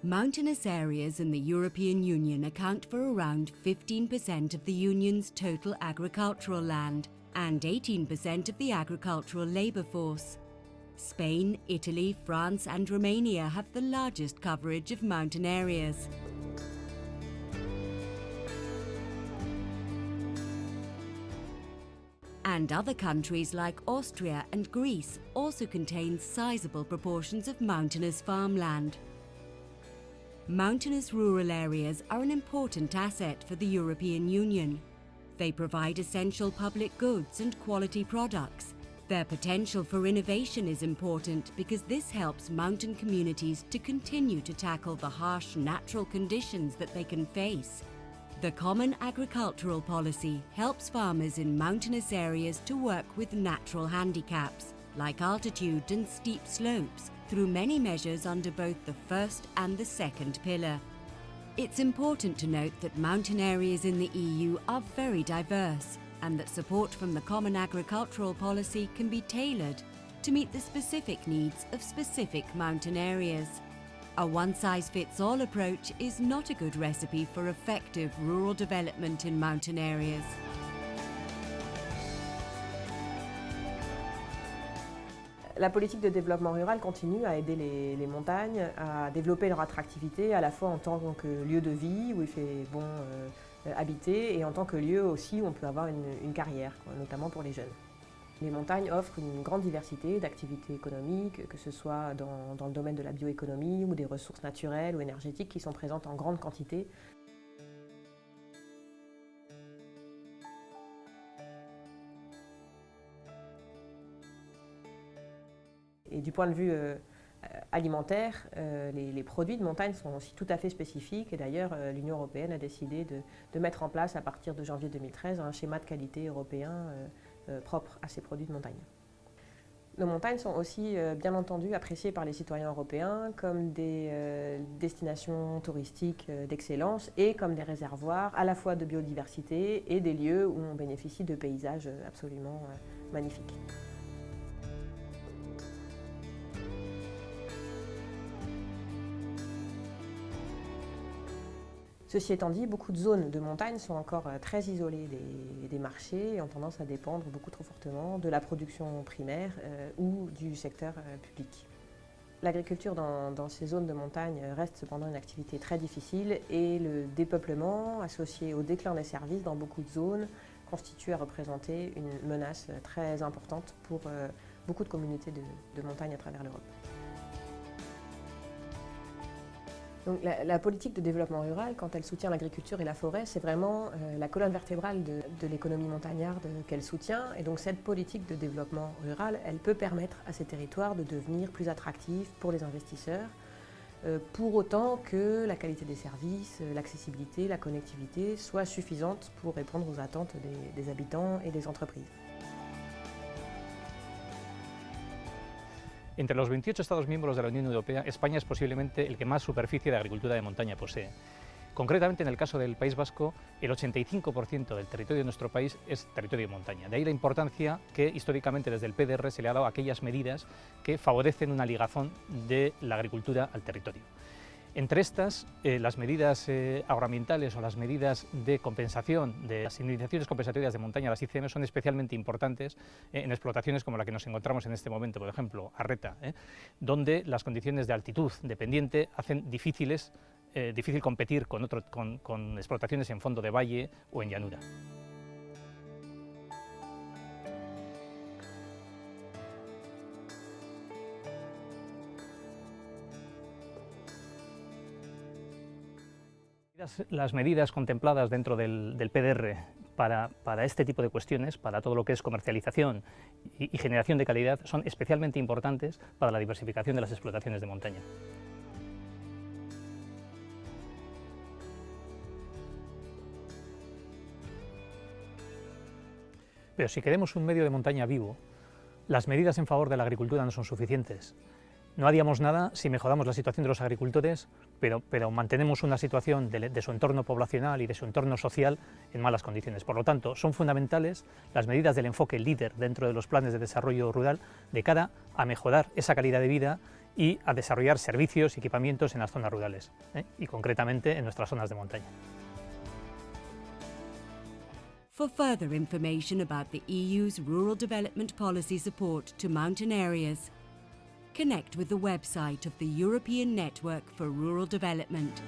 Mountainous areas in the European Union account for around 15% of the Union's total agricultural land and 18% of the agricultural labour force. Spain, Italy, France and Romania have the largest coverage of mountain areas. And other countries like Austria and Greece also contain sizable proportions of mountainous farmland. Mountainous rural areas are an important asset for the European Union. They provide essential public goods and quality products. Their potential for innovation is important because this helps mountain communities to continue to tackle the harsh natural conditions that they can face. The Common Agricultural Policy helps farmers in mountainous areas to work with natural handicaps, like altitude and steep slopes, through many measures under both the first and the second pillar. It's important to note that mountain areas in the EU are very diverse and that support from the Common Agricultural Policy can be tailored to meet the specific needs of specific mountain areas. A one-size-fits-all approach is not a good recipe for effective rural development in mountain areas. La politique de développement rural continue à aider les montagnes à développer leur attractivité à la fois en tant que lieu de vie où il fait bon habiter et en tant que lieu aussi où on peut avoir une carrière, notamment pour les jeunes. Les montagnes offrent une grande diversité d'activités économiques, que ce soit dans le domaine de la bioéconomie ou des ressources naturelles ou énergétiques qui sont présentes en grande quantité. Et du point de vue alimentaire, les produits de montagne sont aussi tout à fait spécifiques et d'ailleurs l'Union européenne a décidé de mettre en place à partir de janvier 2013 un schéma de qualité européen propre à ces produits de montagne. Nos montagnes sont aussi bien entendu appréciées par les citoyens européens comme des destinations touristiques d'excellence et comme des réservoirs à la fois de biodiversité et des lieux où on bénéficie de paysages absolument magnifiques. Ceci étant dit, beaucoup de zones de montagne sont encore très isolées des marchés et ont tendance à dépendre beaucoup trop fortement de la production primaire ou du secteur public. L'agriculture dans ces zones de montagne reste cependant une activité très difficile et le dépeuplement associé au déclin des services dans beaucoup de zones constitue à représenter une menace très importante pour beaucoup de communautés de montagne à travers l'Europe. Donc la politique de développement rural, quand elle soutient l'agriculture et la forêt, c'est vraiment la colonne vertébrale de l'économie montagnarde qu'elle soutient. Et donc cette politique de développement rural, elle peut permettre à ces territoires de devenir plus attractifs pour les investisseurs, pour autant que la qualité des services, l'accessibilité, la connectivité soient suffisantes pour répondre aux attentes des habitants et des entreprises. Entre los 28 Estados miembros de la Unión Europea, España es posiblemente el que más superficie de agricultura de montaña posee. Concretamente, en el caso del País Vasco, el 85% del territorio de nuestro país es territorio de montaña. De ahí la importancia que históricamente desde el PDR se le ha dado a aquellas medidas que favorecen una ligazón de la agricultura al territorio. Entre estas, las medidas agroambientales o las medidas de compensación de las indemnizaciones compensatorias de montaña, las ICM, son especialmente importantes en explotaciones como la que nos encontramos en este momento, por ejemplo, Arreta, donde las condiciones de altitud dependiente hacen difícil competir con explotaciones en fondo de valle o en llanura. Las medidas contempladas dentro del PDR para este tipo de cuestiones, para todo lo que es comercialización y generación de calidad, son especialmente importantes para la diversificación de las explotaciones de montaña. Pero si queremos un medio de montaña vivo, las medidas en favor de la agricultura no son suficientes. no haríamos nada si mejoramos la situación de los agricultores, pero mantenemos una situación de su entorno poblacional y de su entorno social en malas condiciones. Por lo tanto, son fundamentales las medidas del enfoque líder dentro de los planes de desarrollo rural de cara a mejorar esa calidad de vida y a desarrollar servicios y equipamientos en las zonas rurales, y concretamente en nuestras zonas de montaña. For further information about the EU's rural development policy support to mountain areas, connect with the website of the European Network for Rural Development.